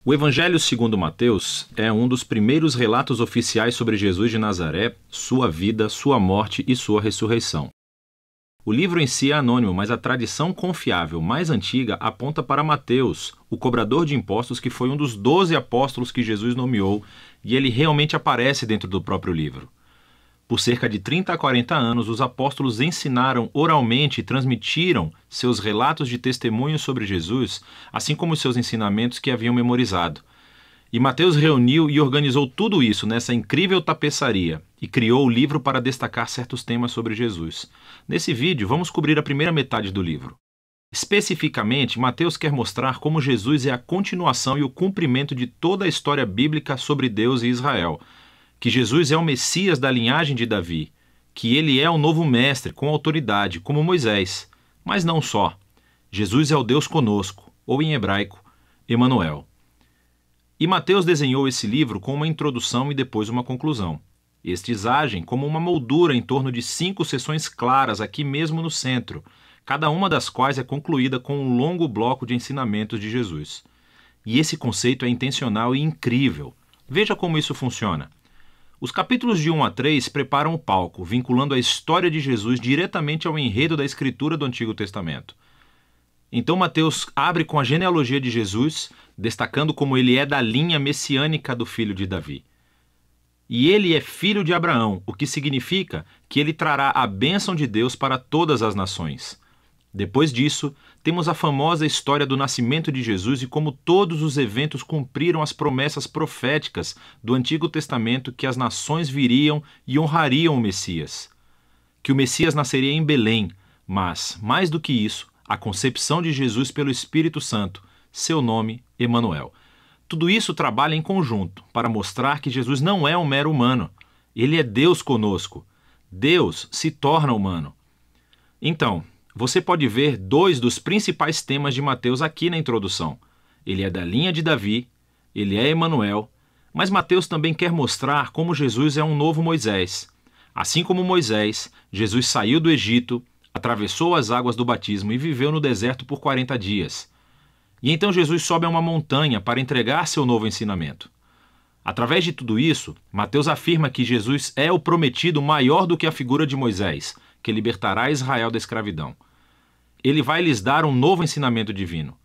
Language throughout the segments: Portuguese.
O Evangelho segundo Mateus é um dos primeiros relatos oficiais sobre Jesus de Nazaré, sua vida, sua morte e sua ressurreição. O livro em si é anônimo, mas a tradição confiável mais antiga aponta para Mateus, o cobrador de impostos que foi um dos 12 apóstolos que Jesus nomeou, e ele realmente aparece dentro do próprio livro. Por cerca de 30 a 40 anos, os apóstolos ensinaram oralmente e transmitiram seus relatos de testemunho sobre Jesus, assim como os seus ensinamentos que haviam memorizado. E Mateus reuniu e organizou tudo isso nessa incrível tapeçaria e criou o livro para destacar certos temas sobre Jesus. Nesse vídeo, vamos cobrir a primeira metade do livro. Especificamente, Mateus quer mostrar como Jesus é a continuação e o cumprimento de toda a história bíblica sobre Deus e Israel, que Jesus é o Messias da linhagem de Davi, que ele é o novo mestre com autoridade, como Moisés. Mas não só. Jesus é o Deus conosco, ou em hebraico, Emanuel. E Mateus desenhou esse livro com uma introdução e depois uma conclusão. Estes agem como uma moldura em torno de 5 seções claras aqui mesmo no centro, cada uma das quais é concluída com um longo bloco de ensinamentos de Jesus. E esse conceito é intencional e incrível. Veja como isso funciona. Os capítulos de 1 a 3 preparam o palco, vinculando a história de Jesus diretamente ao enredo da escritura do Antigo Testamento. Então Mateus abre com a genealogia de Jesus, destacando como ele é da linha messiânica do filho de Davi. E ele é filho de Abraão, o que significa que ele trará a bênção de Deus para todas as nações. Depois disso, temos a famosa história do nascimento de Jesus e como todos os eventos cumpriram as promessas proféticas do Antigo Testamento que as nações viriam e honrariam o Messias. Que o Messias nasceria em Belém, mas, mais do que isso, a concepção de Jesus pelo Espírito Santo, seu nome, Emanuel. Tudo isso trabalha em conjunto para mostrar que Jesus não é um mero humano. Ele é Deus conosco. Deus se torna humano. Então, você pode ver 2 dos principais temas de Mateus aqui na introdução. Ele é da linha de Davi, ele é Emanuel, mas Mateus também quer mostrar como Jesus é um novo Moisés. Assim como Moisés, Jesus saiu do Egito, atravessou as águas do batismo e viveu no deserto por 40 dias. E então Jesus sobe a uma montanha para entregar seu novo ensinamento. Através de tudo isso, Mateus afirma que Jesus é o prometido maior do que a figura de Moisés, que libertará Israel da escravidão. Ele vai lhes dar um novo ensinamento divino.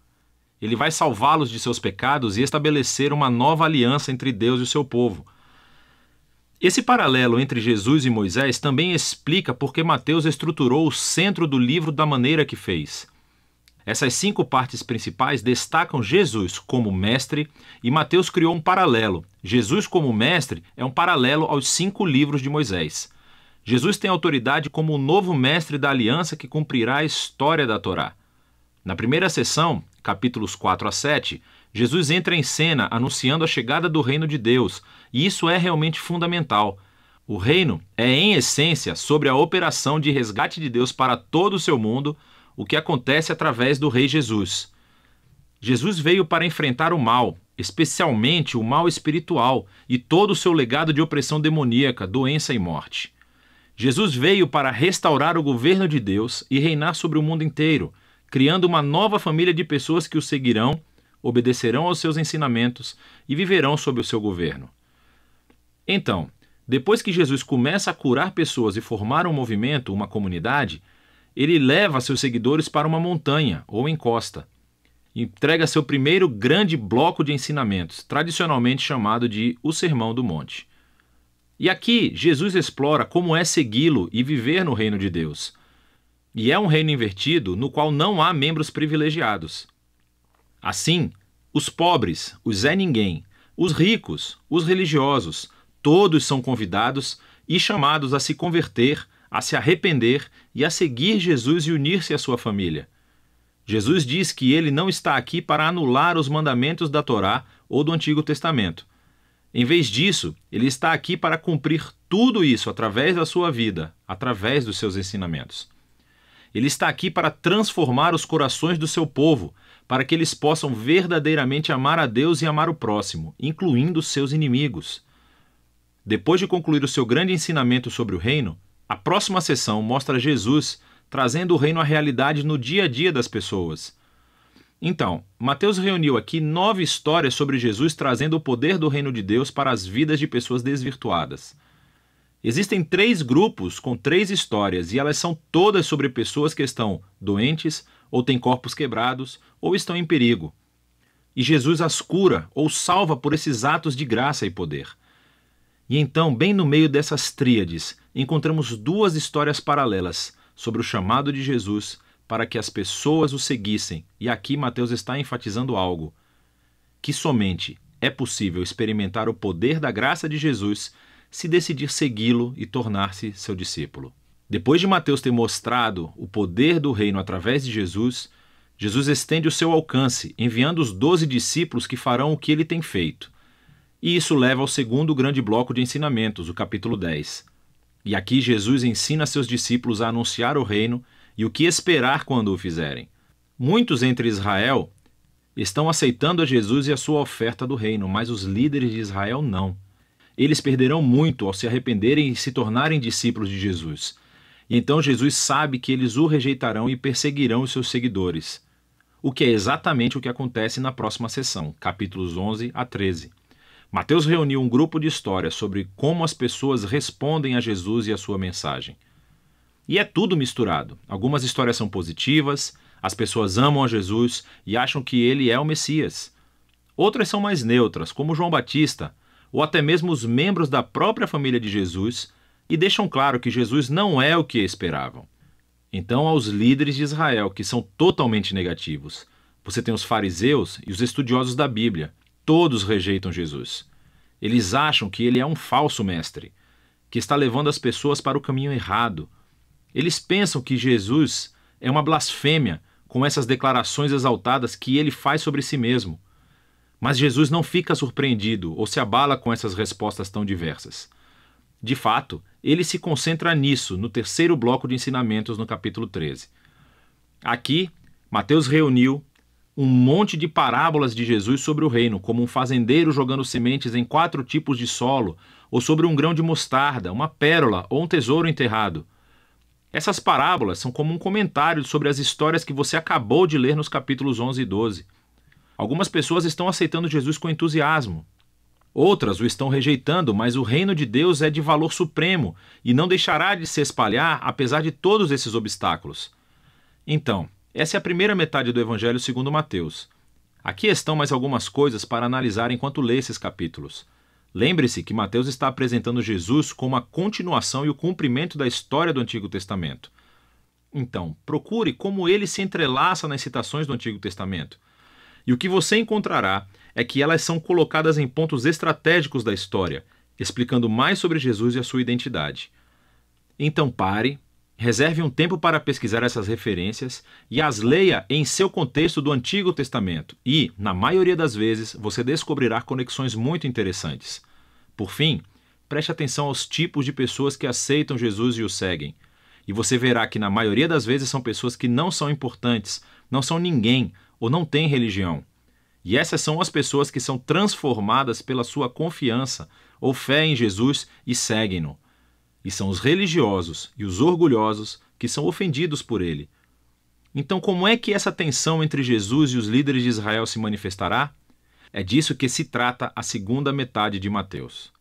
Ele vai salvá-los de seus pecados e estabelecer uma nova aliança entre Deus e o seu povo. Esse paralelo entre Jesus e Moisés também explica por que Mateus estruturou o centro do livro da maneira que fez. Essas 5 partes principais destacam Jesus como mestre e Mateus criou um paralelo. Jesus como mestre é um paralelo aos 5 livros de Moisés. Jesus tem autoridade como o novo mestre da aliança que cumprirá a história da Torá. Na primeira sessão, capítulos 4 a 7, Jesus entra em cena anunciando a chegada do reino de Deus, e isso é realmente fundamental. O reino é, em essência, sobre a operação de resgate de Deus para todo o seu mundo, o que acontece através do Rei Jesus. Jesus veio para enfrentar o mal, especialmente o mal espiritual, e todo o seu legado de opressão demoníaca, doença e morte. Jesus veio para restaurar o governo de Deus e reinar sobre o mundo inteiro, criando uma nova família de pessoas que o seguirão, obedecerão aos seus ensinamentos e viverão sob o seu governo. Então, depois que Jesus começa a curar pessoas e formar um movimento, uma comunidade, ele leva seus seguidores para uma montanha ou encosta. Entrega seu primeiro grande bloco de ensinamentos, tradicionalmente chamado de o Sermão do Monte. E aqui, Jesus explora como é segui-lo e viver no reino de Deus. E é um reino invertido no qual não há membros privilegiados. Assim, os pobres, os Zé Ninguém, os ricos, os religiosos, todos são convidados e chamados a se converter, a se arrepender e a seguir Jesus e unir-se à sua família. Jesus diz que ele não está aqui para anular os mandamentos da Torá ou do Antigo Testamento. Em vez disso, ele está aqui para cumprir tudo isso através da sua vida, através dos seus ensinamentos. Ele está aqui para transformar os corações do seu povo, para que eles possam verdadeiramente amar a Deus e amar o próximo, incluindo os seus inimigos. Depois de concluir o seu grande ensinamento sobre o reino, a próxima sessão mostra Jesus trazendo o reino à realidade no dia a dia das pessoas. Então, Mateus reuniu aqui 9 histórias sobre Jesus trazendo o poder do reino de Deus para as vidas de pessoas desvirtuadas. Existem 3 grupos com 3 histórias e elas são todas sobre pessoas que estão doentes, ou têm corpos quebrados, ou estão em perigo. E Jesus as cura ou salva por esses atos de graça e poder. E então, bem no meio dessas tríades, encontramos 2 histórias paralelas sobre o chamado de Jesus para que as pessoas o seguissem. E aqui Mateus está enfatizando algo: que somente é possível experimentar o poder da graça de Jesus se decidir segui-lo e tornar-se seu discípulo. Depois de Mateus ter mostrado o poder do reino através de Jesus, Jesus estende o seu alcance, enviando os 12 discípulos que farão o que ele tem feito. E isso leva ao segundo grande bloco de ensinamentos, o capítulo 10. E aqui Jesus ensina seus discípulos a anunciar o reino e o que esperar quando o fizerem. Muitos entre Israel estão aceitando a Jesus e a sua oferta do reino, mas os líderes de Israel não. Eles perderão muito ao se arrependerem e se tornarem discípulos de Jesus. E então Jesus sabe que eles o rejeitarão e perseguirão os seus seguidores. O que é exatamente o que acontece na próxima sessão, capítulos 11 a 13. Mateus reuniu um grupo de histórias sobre como as pessoas respondem a Jesus e a sua mensagem. E é tudo misturado. Algumas histórias são positivas, as pessoas amam a Jesus e acham que ele é o Messias. Outras são mais neutras, como João Batista, ou até mesmo os membros da própria família de Jesus, e deixam claro que Jesus não é o que esperavam. Então, aos líderes de Israel, que são totalmente negativos. Você tem os fariseus e os estudiosos da Bíblia. Todos rejeitam Jesus. Eles acham que ele é um falso mestre, que está levando as pessoas para o caminho errado. Eles pensam que Jesus é uma blasfêmia com essas declarações exaltadas que ele faz sobre si mesmo. Mas Jesus não fica surpreendido ou se abala com essas respostas tão diversas. De fato, ele se concentra nisso no terceiro bloco de ensinamentos no capítulo 13. Aqui, Mateus reuniu um monte de parábolas de Jesus sobre o reino, como um fazendeiro jogando sementes em 4 tipos de solo, ou sobre um grão de mostarda, uma pérola ou um tesouro enterrado. Essas parábolas são como um comentário sobre as histórias que você acabou de ler nos capítulos 11 e 12. Algumas pessoas estão aceitando Jesus com entusiasmo. Outras o estão rejeitando, mas o reino de Deus é de valor supremo e não deixará de se espalhar apesar de todos esses obstáculos. Então, essa é a primeira metade do Evangelho segundo Mateus. Aqui estão mais algumas coisas para analisar enquanto lê esses capítulos. Lembre-se que Mateus está apresentando Jesus como a continuação e o cumprimento da história do Antigo Testamento. Então, procure como ele se entrelaça nas citações do Antigo Testamento. E o que você encontrará é que elas são colocadas em pontos estratégicos da história, explicando mais sobre Jesus e a sua identidade. Então pare, reserve um tempo para pesquisar essas referências e as leia em seu contexto do Antigo Testamento e, na maioria das vezes, você descobrirá conexões muito interessantes. Por fim, preste atenção aos tipos de pessoas que aceitam Jesus e o seguem. E você verá que na maioria das vezes são pessoas que não são importantes, não são ninguém ou não têm religião. E essas são as pessoas que são transformadas pela sua confiança ou fé em Jesus e seguem-no. E são os religiosos e os orgulhosos que são ofendidos por ele. Então, como é que essa tensão entre Jesus e os líderes de Israel se manifestará? É disso que se trata a segunda metade de Mateus.